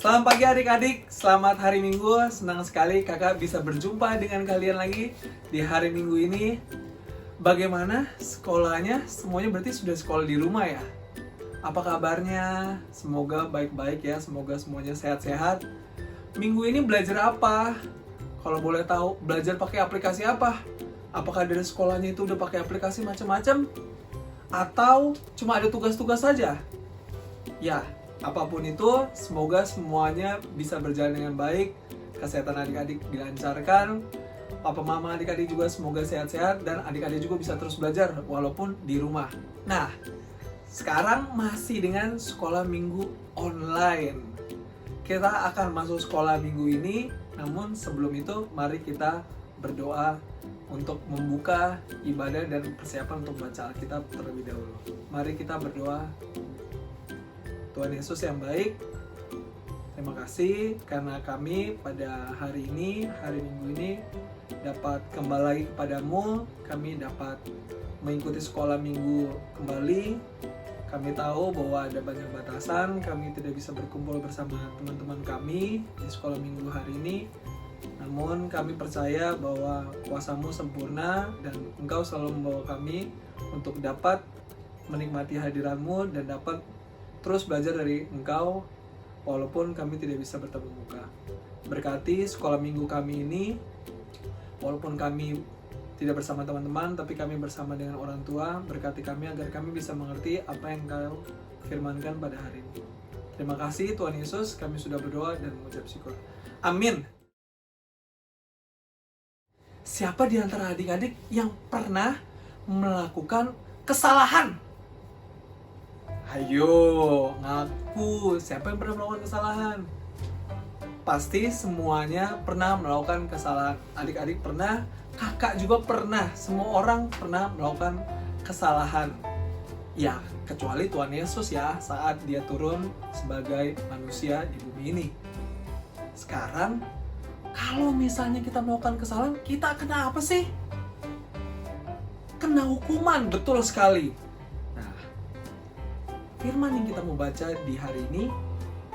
Selamat pagi adik-adik, selamat hari Minggu. Senang sekali kakak bisa berjumpa dengan kalian lagi di hari Minggu ini. Bagaimana sekolahnya? Semuanya berarti sudah sekolah di rumah ya? Apa kabarnya? Semoga baik-baik ya, semoga semuanya sehat-sehat. Minggu ini belajar apa? Kalau boleh tahu, belajar pakai aplikasi apa? Apakah dari sekolahnya itu udah pakai aplikasi macam-macam? Atau cuma ada tugas-tugas saja? Ya, apapun itu, semoga semuanya bisa berjalan dengan baik. Kesehatan adik-adik dilancarkan. Papa mama adik-adik juga semoga sehat-sehat. Dan adik-adik juga bisa terus belajar walaupun di rumah. Nah, sekarang masih dengan sekolah minggu online. Kita akan masuk sekolah minggu ini. Namun sebelum itu, mari kita berdoa untuk membuka ibadah dan persiapan untuk baca Alkitab terlebih dahulu. Mari kita berdoa. Tuhan Yesus yang baik, terima kasih karena kami pada hari ini, hari Minggu ini dapat kembali lagi kepadamu. Kami dapat mengikuti sekolah Minggu kembali. Kami tahu bahwa ada banyak batasan, kami tidak bisa berkumpul bersama teman-teman kami di sekolah Minggu hari ini. Namun kami percaya bahwa kuasa-Mu sempurna dan Engkau selalu membawa kami untuk dapat menikmati hadirat-Mu dan dapat terus belajar dari Engkau walaupun kami tidak bisa bertemu muka. Berkati sekolah minggu kami ini, walaupun kami tidak bersama teman-teman, tapi kami bersama dengan orang tua. Berkati kami agar kami bisa mengerti apa yang Engkau firmankan pada hari ini. Terima kasih Tuhan Yesus, kami sudah berdoa dan mengucap syukur. Amin. Siapa di antara adik-adik yang pernah melakukan kesalahan? Ayo, ngaku. Siapa yang pernah melakukan kesalahan? Pasti semuanya pernah melakukan kesalahan. Adik-adik pernah, kakak juga pernah. Semua orang pernah melakukan kesalahan. Ya, kecuali Tuhan Yesus ya, saat dia turun sebagai manusia di bumi ini. Sekarang, kalau misalnya kita melakukan kesalahan, kita kena apa sih? Kena hukuman, betul sekali. Firman yang kita mau baca di hari ini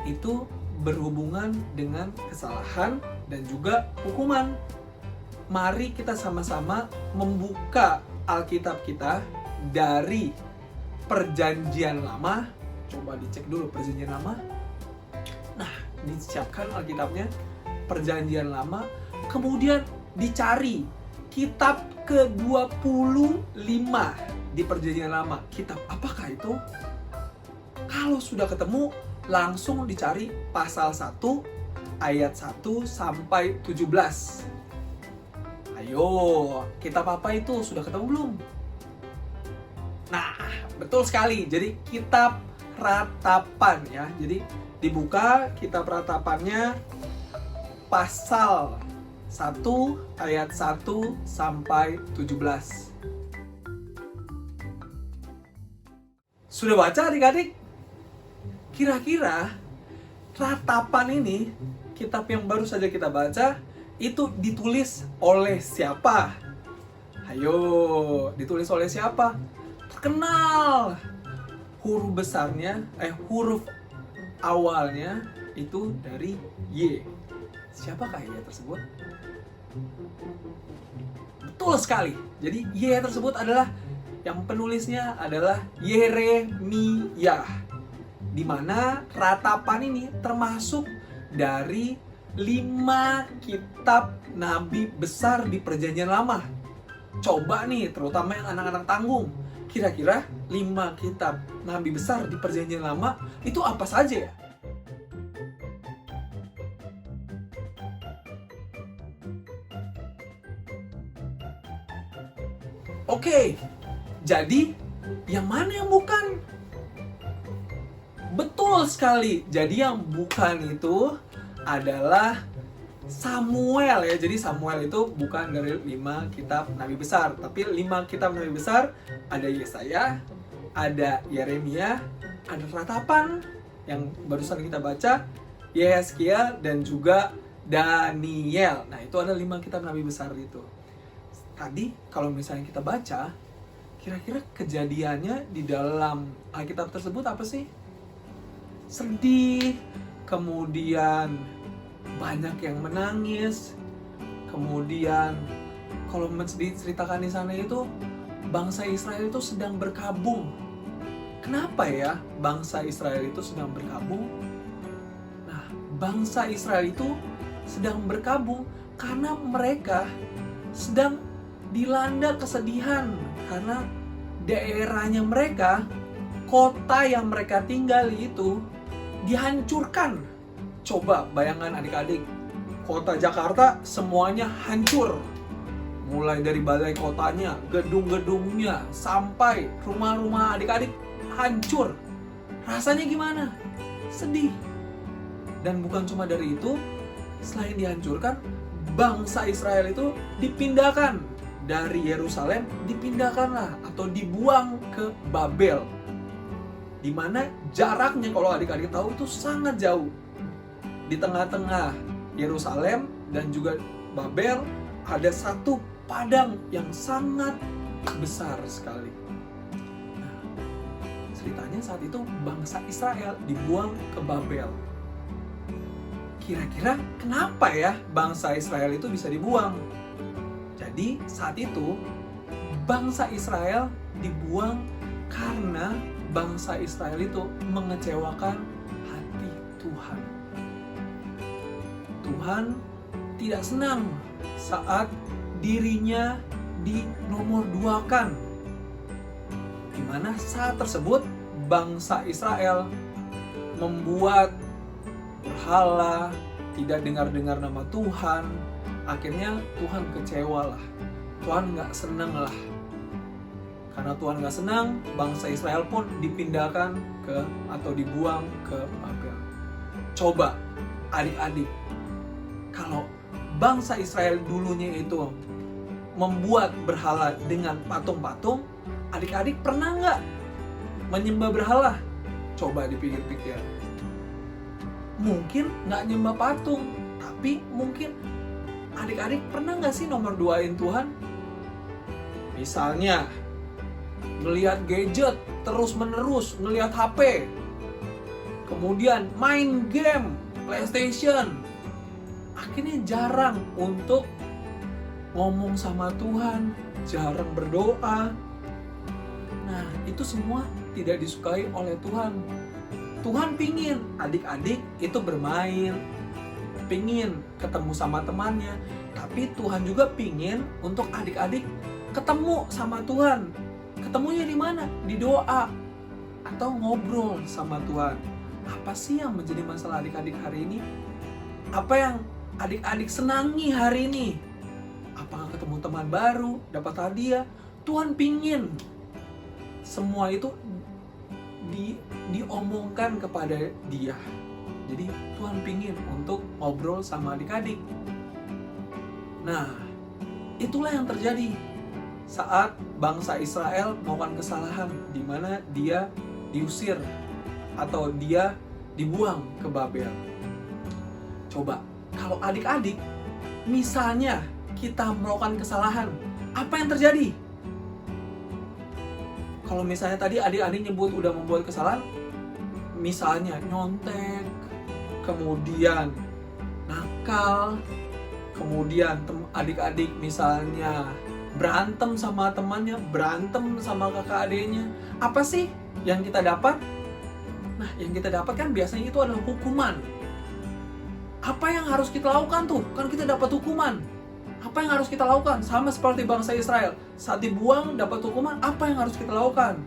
itu berhubungan dengan kesalahan dan juga hukuman. Mari kita sama-sama membuka Alkitab kita dari Perjanjian Lama. Coba dicek dulu Perjanjian Lama. Nah, disiapkan Alkitabnya, Perjanjian Lama. Kemudian dicari kitab ke-25 di Perjanjian Lama. Kitab apakah itu? Kalau sudah ketemu, langsung dicari pasal 1 ayat 1 sampai 17. Ayo, kitab apa itu? Sudah ketemu belum? Nah, betul sekali. Jadi kitab ratapan ya. Jadi dibuka kitab ratapannya pasal 1 ayat 1 sampai 17. Sudah baca adik-adik? Kira-kira ratapan ini, kitab yang baru saja kita baca, itu ditulis oleh siapa? Ayo, ditulis oleh siapa? Terkenal. Huruf awalnya itu dari Y. Siapakah Y tersebut? Betul sekali. Jadi Y tersebut adalah, yang penulisnya adalah Yeremia. Di mana ratapan ini termasuk dari 5 kitab nabi besar di Perjanjian Lama. Coba nih, terutama yang anak-anak tanggung, kira-kira 5 kitab nabi besar di Perjanjian Lama itu apa saja ya? Oke, jadi yang mana yang bukan? Betul sekali. Jadi yang bukan itu adalah Samuel ya. Jadi Samuel itu bukan dari 5 kitab nabi besar, tapi 5 kitab nabi besar ada Yesaya, ada Yeremia, ada ratapan yang barusan kita baca, Yehezkiel dan juga Daniel. Nah, itu ada 5 kitab nabi besar itu. Tadi kalau misalnya kita baca, kira-kira kejadiannya di dalam Alkitab tersebut apa sih? Sedih, kemudian banyak yang menangis, kemudian kalau menceritakan di sana itu bangsa Israel itu sedang berkabung. Kenapa ya bangsa Israel itu sedang berkabung? Nah, bangsa Israel itu sedang berkabung karena mereka sedang dilanda kesedihan karena daerahnya mereka, kota yang mereka tinggali itu dihancurkan. Coba bayangkan adik-adik, kota Jakarta semuanya hancur. Mulai dari balai kotanya, gedung-gedungnya, sampai rumah-rumah adik-adik hancur. Rasanya gimana? Sedih. Dan bukan cuma dari itu, selain dihancurkan, bangsa Israel itu dipindahkan dari Yerusalem, dipindahkanlah atau dibuang ke Babel. Di mana jaraknya kalau adik-adik tahu itu sangat jauh. Di tengah-tengah Yerusalem dan juga Babel ada satu padang yang sangat besar sekali. Nah, ceritanya saat itu bangsa Israel dibuang ke Babel. Kira-kira kenapa ya bangsa Israel itu bisa dibuang? Jadi saat itu bangsa Israel dibuang karena bangsa Israel itu mengecewakan hati Tuhan. Tuhan tidak senang saat dirinya dinomorduakan. Di mana saat tersebut bangsa Israel membuat berhala, tidak dengar-dengar nama Tuhan. Akhirnya Tuhan kecewa lah. Tuhan gak senang lah. Karena Tuhan gak senang, bangsa Israel pun dipindahkan ke atau dibuang ke Babel. Coba adik-adik, kalau bangsa Israel dulunya itu membuat berhala dengan patung-patung, adik-adik pernah nggak menyembah berhala? Coba dipikir-pikir. Mungkin nggak nyembah patung, tapi mungkin adik-adik pernah nggak sih nomor duain Tuhan? Misalnya, ngelihat gadget terus-menerus, ngelihat HP, kemudian main game PlayStation, akhirnya jarang untuk ngomong sama Tuhan, jarang berdoa. Nah, itu semua tidak disukai oleh Tuhan. Tuhan pingin adik-adik itu bermain, pingin ketemu sama temannya, tapi Tuhan juga pingin untuk adik-adik ketemu sama Tuhan. Ketemunya di mana? Di doa atau ngobrol sama Tuhan. Apa sih yang menjadi masalah adik-adik hari ini? Apa yang adik-adik senangi hari ini? Apakah ketemu teman baru, dapat hadiah? Tuhan pingin semua itu diomongkan kepada Dia. Jadi Tuhan pingin untuk ngobrol sama adik-adik. Nah, itulah yang terjadi saat bangsa Israel melakukan kesalahan, di mana dia diusir atau dia dibuang ke Babel. Coba, kalau adik-adik, misalnya kita melakukan kesalahan, apa yang terjadi? Kalau misalnya tadi adik-adik nyebut udah membuat kesalahan, misalnya nyontek, kemudian nakal, kemudian adik-adik misalnya berantem sama temannya, berantem sama kakak adiknya, apa sih yang kita dapat? Nah, yang kita dapat kan biasanya itu adalah hukuman. Apa yang harus kita lakukan tuh? Kan kita dapat hukuman. Apa yang harus kita lakukan? Sama seperti bangsa Israel. Saat dibuang dapat hukuman, apa yang harus kita lakukan?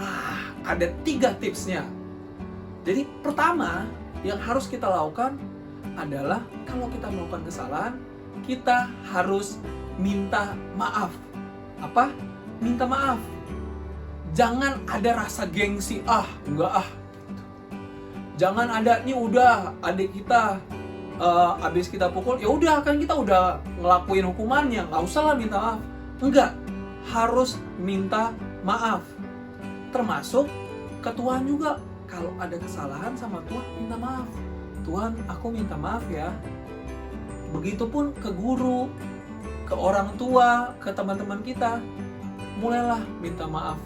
Nah, ada 3 tipsnya. Jadi pertama, yang harus kita lakukan adalah kalau kita melakukan kesalahan, kita harus minta maaf. Apa? Minta maaf. Jangan ada rasa gengsi, enggak. Jangan ada, nih udah adik kita abis kita pukul, ya udah kan kita udah ngelakuin hukumannya, nggak usah lah minta maaf. Enggak, harus minta maaf. Termasuk ke Tuhan juga. Kalau ada kesalahan sama Tuhan, minta maaf. Tuhan, aku minta maaf ya. Begitupun ke guru, ke orang tua, ke teman-teman kita. Mulailah minta maaf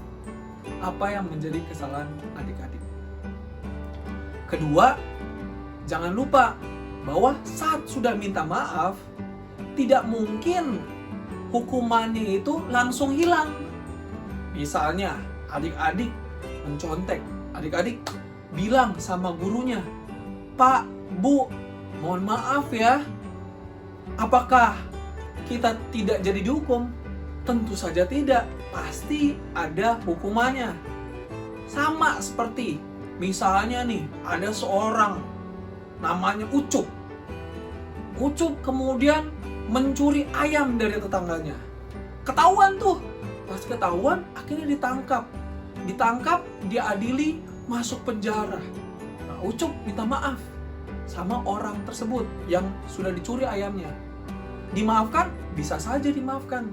apa yang menjadi kesalahan adik-adik. Kedua, jangan lupa bahwa saat sudah minta maaf, tidak mungkin hukumannya itu langsung hilang. Misalnya, adik-adik mencontek, adik-adik bilang sama gurunya, "Pak, Bu, mohon maaf ya." Apakah kita tidak jadi dihukum? Tentu saja tidak. Pasti ada hukumannya. Sama seperti misalnya nih, ada seorang namanya Ucup. Ucup kemudian mencuri ayam dari tetangganya. Ketahuan tuh. Pas ketahuan, akhirnya ditangkap. Ditangkap, diadili, masuk penjara. Nah, Ucup minta maaf sama orang tersebut yang sudah dicuri ayamnya. Dimaafkan? Bisa saja dimaafkan.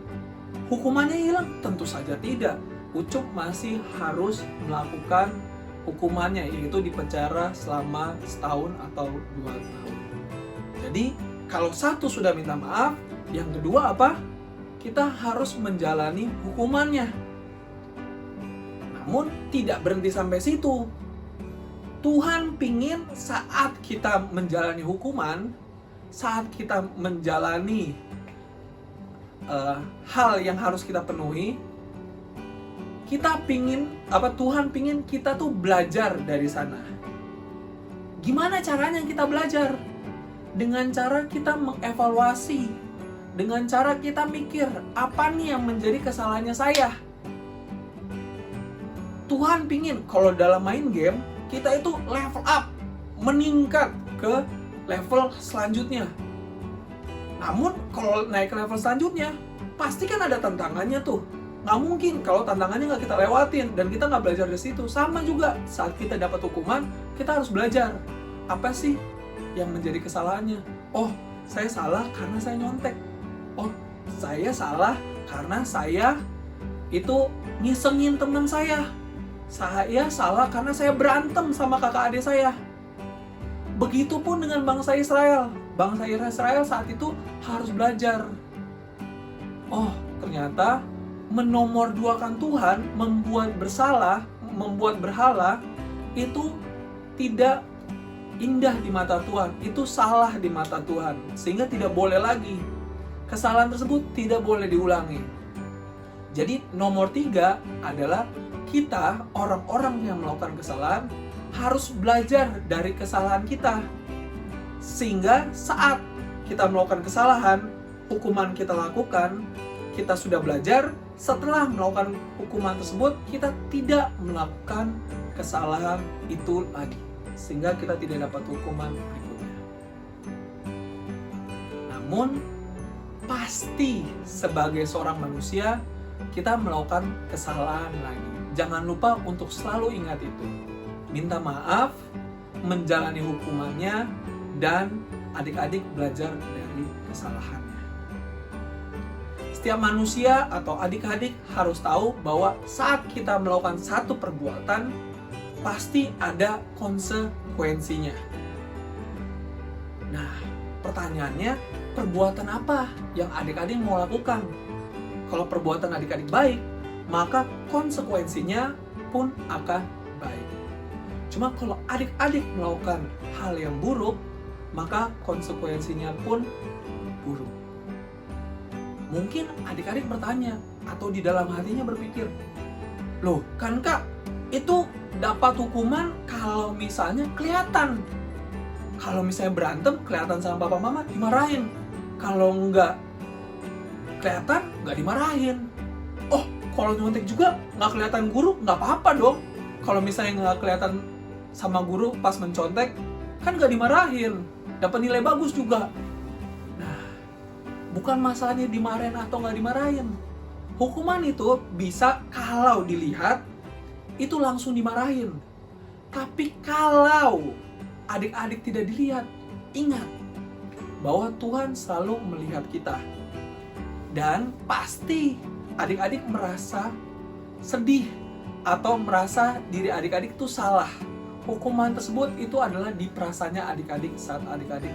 Hukumannya hilang? Tentu saja tidak. Ucup masih harus melakukan hukumannya, yaitu dipenjara selama setahun atau 2 tahun. Jadi, kalau satu sudah minta maaf, yang kedua apa? Kita harus menjalani hukumannya. Namun, tidak berhenti sampai situ. Tuhan pingin saat kita menjalani hukuman, saat kita menjalani hal yang harus kita penuhi, Tuhan pingin kita tuh belajar dari sana. Gimana caranya kita belajar? Dengan cara kita mengevaluasi, dengan cara kita mikir, apa nih yang menjadi kesalahannya saya? Tuhan pingin kalau dalam main game, kita itu level up, meningkat ke level selanjutnya. Namun kalau naik ke level selanjutnya, pasti kan ada tantangannya tuh. Nggak mungkin kalau tantangannya nggak kita lewatin dan kita nggak belajar dari situ. Sama juga saat kita dapat hukuman, kita harus belajar. Apa sih yang menjadi kesalahannya? Oh, saya salah karena saya nyontek. Oh, saya salah karena saya itu ngisengin teman saya. Saya salah karena saya berantem sama kakak adik saya. Begitupun dengan bangsa Israel. Bangsa Israel saat itu harus belajar. Oh, ternyata menomorduakan Tuhan, membuat berhala, itu tidak indah di mata Tuhan. Itu salah di mata Tuhan. Sehingga tidak boleh lagi. Kesalahan tersebut tidak boleh diulangi. Jadi nomor 3 adalah kita, orang-orang yang melakukan kesalahan, harus belajar dari kesalahan kita. Sehingga saat kita melakukan kesalahan, hukuman kita lakukan, kita sudah belajar, setelah melakukan hukuman tersebut, kita tidak melakukan kesalahan itu lagi. Sehingga kita tidak dapat hukuman berikutnya. Namun, pasti sebagai seorang manusia, kita melakukan kesalahan lagi. Jangan lupa untuk selalu ingat itu. Minta maaf, menjalani hukumannya, dan adik-adik belajar dari kesalahannya. Setiap manusia atau adik-adik harus tahu bahwa saat kita melakukan satu perbuatan, pasti ada konsekuensinya. Nah, pertanyaannya, perbuatan apa yang adik-adik mau lakukan? Kalau perbuatan adik-adik baik, maka konsekuensinya pun akan baik. Cuma kalau adik-adik melakukan hal yang buruk, maka konsekuensinya pun buruk. Mungkin adik-adik bertanya, atau di dalam hatinya berpikir, loh kan kak, itu dapat hukuman kalau misalnya kelihatan. Kalau misalnya berantem, kelihatan sama papa mama, dimarahin. Kalau nggak kelihatan, nggak dimarahin. Oh, kalau nyontek juga nggak kelihatan guru, nggak apa-apa dong. Kalau misalnya nggak kelihatan sama guru pas mencontek, kan nggak dimarahin. Dapat nilai bagus juga. Nah, bukan masalahnya dimarahin atau nggak dimarahin. Hukuman itu bisa kalau dilihat, itu langsung dimarahin. Tapi kalau adik-adik tidak dilihat, ingat bahwa Tuhan selalu melihat kita. Dan pasti adik-adik merasa sedih atau merasa diri adik-adik itu salah. Hukuman tersebut itu adalah di perasaannya adik-adik saat adik-adik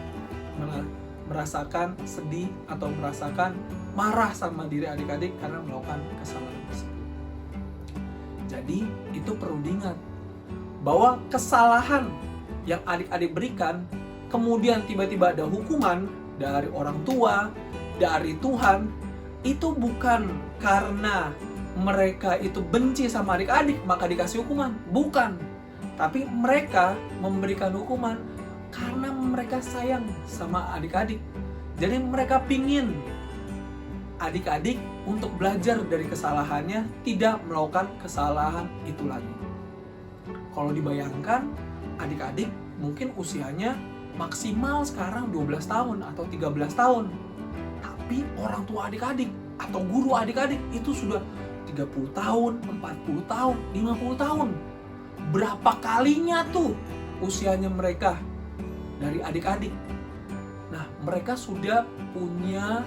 merasakan sedih atau merasakan marah sama diri adik-adik karena melakukan kesalahan tersebut. Jadi itu perlu diingat bahwa kesalahan yang adik-adik berikan kemudian tiba-tiba ada hukuman dari orang tua, dari Tuhan, itu bukan karena mereka itu benci sama adik-adik maka dikasih hukuman, bukan. Tapi mereka memberikan hukuman karena mereka sayang sama adik-adik. Jadi mereka pingin adik-adik untuk belajar dari kesalahannya, tidak melakukan kesalahan itu lagi. Kalau dibayangkan, adik-adik mungkin usianya maksimal sekarang 12 tahun atau 13 tahun. Tapi orang tua adik-adik atau guru adik-adik itu sudah 30 tahun, 40 tahun, 50 tahun. Berapa kalinya tuh usianya mereka dari adik-adik. Nah, mereka sudah punya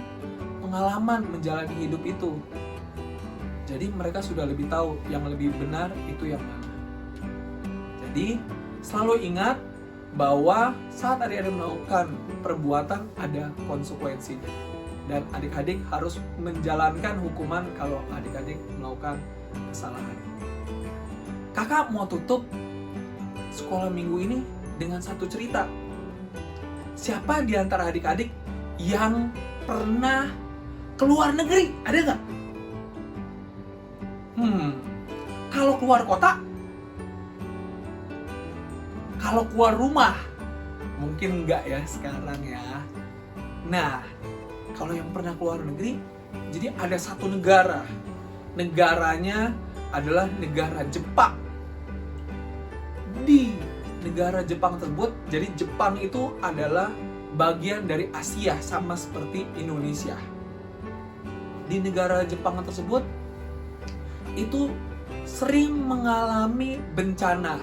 pengalaman menjalani hidup itu. Jadi mereka sudah lebih tahu yang lebih benar itu yang mana. Jadi selalu ingat bahwa saat adik-adik melakukan perbuatan ada konsekuensinya. Dan adik-adik harus menjalankan hukuman kalau adik-adik melakukan kesalahan. Kakak mau tutup sekolah minggu ini dengan satu cerita. Siapa di antara adik-adik yang pernah keluar negeri? Ada nggak? Kalau keluar kota? Kalau keluar rumah? Mungkin nggak ya sekarang ya. Nah, kalau yang pernah keluar negeri, jadi ada satu negara. Negaranya adalah negara Jepang. Di negara Jepang tersebut, jadi Jepang itu adalah bagian dari Asia sama seperti Indonesia. Di negara Jepang tersebut itu sering mengalami bencana.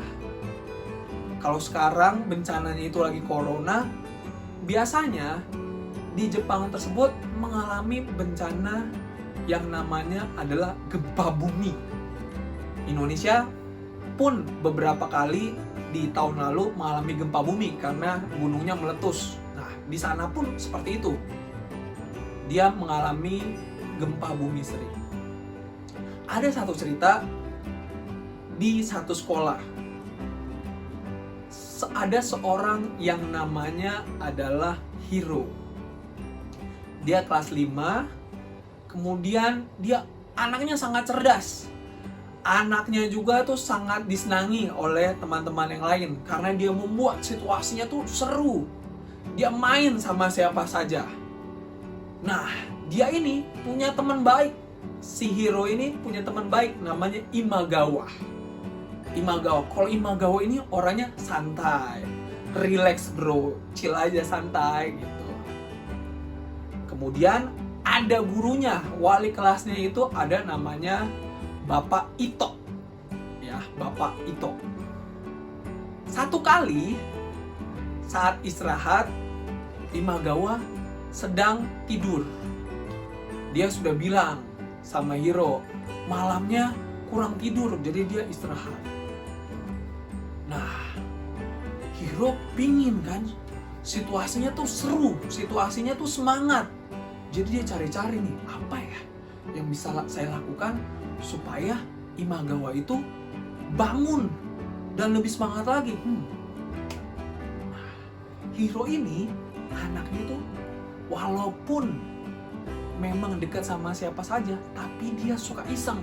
Kalau sekarang bencananya itu lagi corona, biasanya di Jepang tersebut mengalami bencana yang namanya adalah gempa bumi. Indonesia pun beberapa kali di tahun lalu mengalami gempa bumi karena gunungnya meletus. Nah, di sana pun seperti itu. Dia mengalami gempa bumi sering. Ada satu cerita di satu sekolah. Ada seorang yang namanya adalah Hiro. Dia kelas 5, kemudian dia anaknya sangat cerdas. Anaknya juga tuh sangat disenangi oleh teman-teman yang lain karena dia membuat situasinya tuh seru. Dia main sama siapa saja. Nah, dia ini punya teman baik. Si Hiro ini punya teman baik namanya Imagawa. Kalau Imagawa ini orangnya santai, relax bro, chill aja santai gitu. Kemudian ada gurunya, wali kelasnya itu ada namanya Bapak Ito. Ya, Bapak Ito. Satu kali saat istirahat, Imagawa sedang tidur. Dia sudah bilang sama Hiro, malamnya kurang tidur, jadi dia istirahat. Nah, Hiro pingin kan, situasinya tuh seru, situasinya tuh semangat. Jadi dia cari-cari nih, apa ya yang bisa saya lakukan supaya Imagawa itu bangun dan lebih semangat lagi. Nah, Hiro ini anaknya tuh walaupun memang dekat sama siapa saja, tapi dia suka iseng.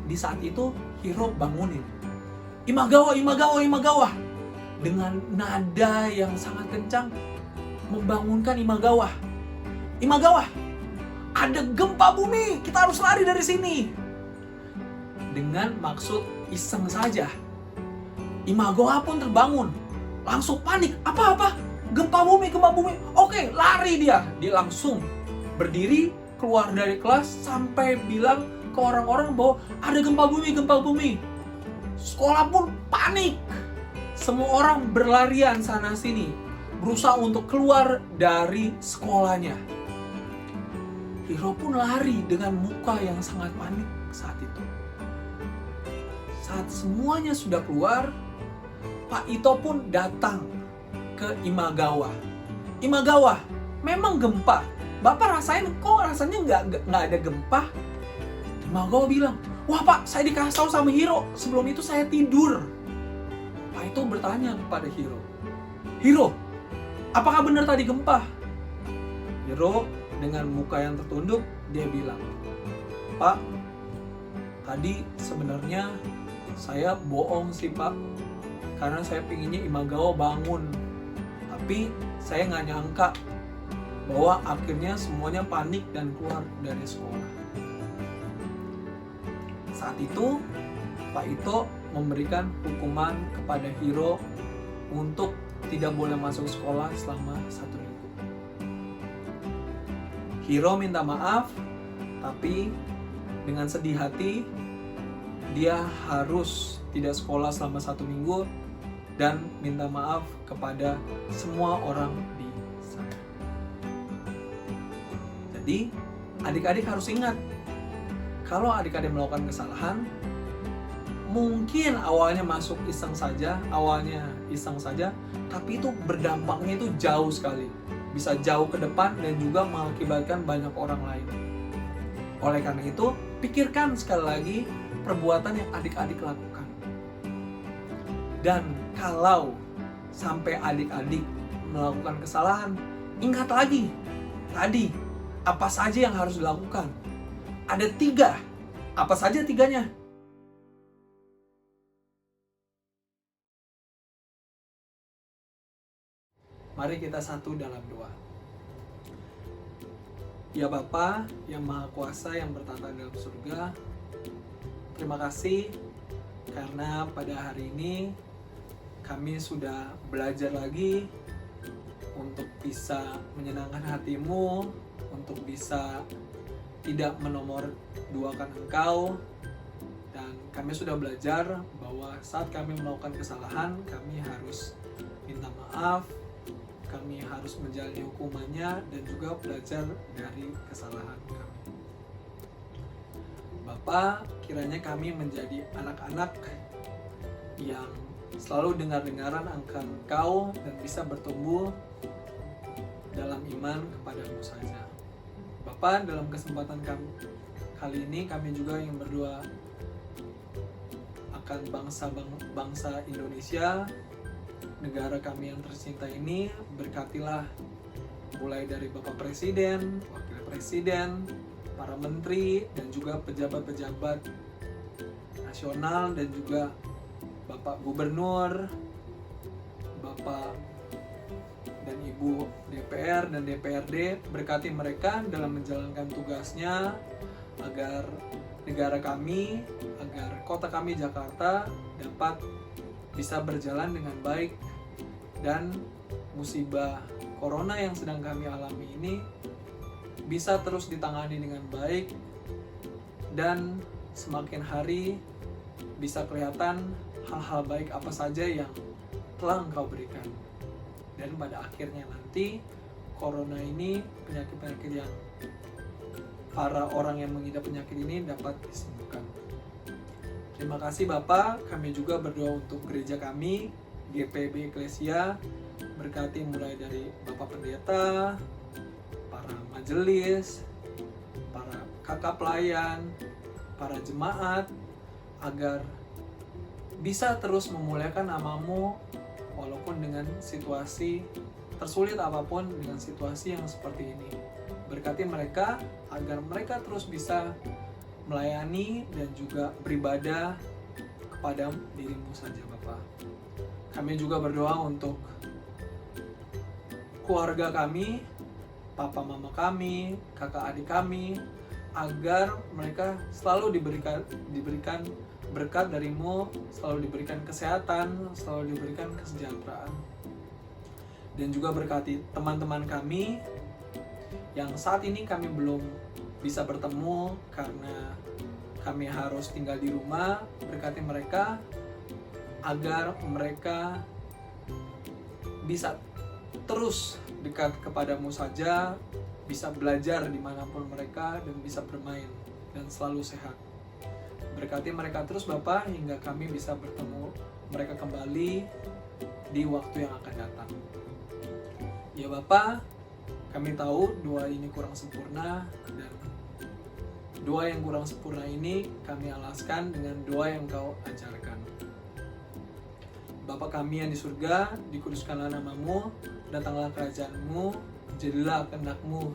Di saat itu Hiro bangunin, Imagawa. Dengan nada yang sangat kencang membangunkan Imagawa. Imagawa, ada gempa bumi, kita harus lari dari sini. Dengan maksud iseng saja. Imagawa pun terbangun, langsung panik. Apa? Gempa bumi. Oke, lari dia. Dia langsung berdiri, keluar dari kelas sampai bilang ke orang-orang bahwa ada gempa bumi. Sekolah pun panik. Semua orang berlarian sana sini, berusaha untuk keluar dari sekolahnya. Hiro pun lari dengan muka yang sangat panik saat itu. Saat semuanya sudah keluar, Pak Ito pun datang ke Imagawa. Imagawa, memang gempa. Bapak rasain kok rasanya nggak ada gempa? Imagawa bilang, wah Pak, saya dikasih tahu sama Hiro. Sebelum itu saya tidur. Pak itu bertanya kepada Hiro, "Hiro, apakah benar tadi gempa?" Hiro dengan muka yang tertunduk, dia bilang, "Pak, tadi sebenarnya saya bohong sih Pak, karena saya pinginnya Imagawa bangun. Tapi saya nggak nyangka bahwa akhirnya semuanya panik dan keluar dari sekolah." Saat itu, Pak Ito memberikan hukuman kepada Hiro untuk tidak boleh masuk sekolah selama 1 minggu. Hiro minta maaf, tapi dengan sedih hati, dia harus tidak sekolah selama 1 minggu dan minta maaf kepada semua orang di sana. Jadi, adik-adik harus ingat, kalau adik-adik melakukan kesalahan, mungkin awalnya iseng saja, tapi itu berdampaknya itu jauh sekali. Bisa jauh ke depan dan juga mengakibatkan banyak orang lain. Oleh karena itu, pikirkan sekali lagi perbuatan yang adik-adik lakukan. Dan kalau sampai adik-adik melakukan kesalahan, ingat lagi, tadi apa saja yang harus dilakukan. Ada 3. Apa saja 3-nya? Mari kita satu dalam doa. Ya Bapa yang Maha Kuasa yang bertata dalam surga, terima kasih karena pada hari ini kami sudah belajar lagi untuk bisa menyenangkan hati-Mu, untuk bisa tidak menomorduakan Engkau, dan kami sudah belajar bahwa saat kami melakukan kesalahan, kami harus minta maaf, kami harus menjalani hukumannya, dan juga belajar dari kesalahan kami. Bapa, kiranya kami menjadi anak-anak yang selalu dengar-dengaran akan Engkau dan bisa bertumbuh dalam iman kepadamu saja. Bapa, dalam kesempatan kali ini kami juga ingin berdoa akan bangsa Indonesia, negara kami yang tercinta ini. Berkatilah mulai dari Bapak Presiden, Wakil Presiden, para menteri, dan juga pejabat-pejabat nasional, dan juga Bapak Gubernur, Bapak dan Ibu DPR dan DPRD. Berkati mereka dalam menjalankan tugasnya, agar negara kami, agar kota kami Jakarta dapat bisa berjalan dengan baik, dan musibah corona yang sedang kami alami ini bisa terus ditangani dengan baik, dan semakin hari bisa kelihatan hal-hal baik apa saja yang telah Engkau berikan. Dan pada akhirnya nanti corona ini, penyakit-penyakit yang para orang yang mengidap penyakit ini dapat disembuhkan. Terima kasih Bapak. Kami juga berdoa untuk gereja kami, GPB Eklesia. Berkati mulai dari Bapak Pendeta, para majelis, para kakak pelayan, para jemaat, agar bisa terus memuliakan nama-Mu walaupun dengan situasi tersulit apapun, dengan situasi yang seperti ini. Berkati mereka agar mereka terus bisa melayani dan juga beribadah kepada diri-Mu saja Bapak. Kami juga berdoa untuk keluarga kami, papa mama kami, kakak adik kami, agar mereka selalu diberikan berkat dari-Mu, selalu diberikan kesehatan, selalu diberikan kesejahteraan. Dan juga berkati teman-teman kami yang saat ini kami belum bisa bertemu karena kami harus tinggal di rumah. Berkati mereka agar mereka bisa terus dekat kepadamu saja, bisa belajar dimanapun mereka, dan bisa bermain dan selalu sehat. Berkati mereka terus Bapak hingga kami bisa bertemu mereka kembali di waktu yang akan datang. Ya Bapak, kami tahu doa ini kurang sempurna, dan doa yang kurang sempurna ini kami alaskan dengan doa yang Kau ajarkan. Bapa kami yang di surga, dikuduskanlah namamu, datanglah kerajaanmu, jadilah kehendak-mu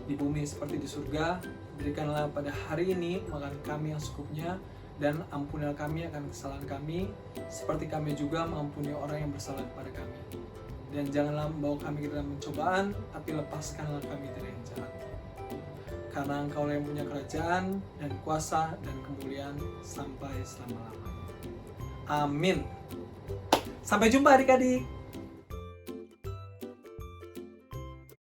di bumi seperti di surga. Berikanlah pada hari ini makan kami yang secukupnya, dan ampunilah kami akan kesalahan kami, seperti kami juga mengampuni orang yang bersalah kepada kami. Dan janganlah membawa kami ke dalam pencobaan, tapi lepaskanlah kami dari yang jahat. Karena Engkau yang punya kerajaan, dan kuasa, dan kemuliaan sampai selama-lamanya. Amin. Sampai jumpa adik-adik.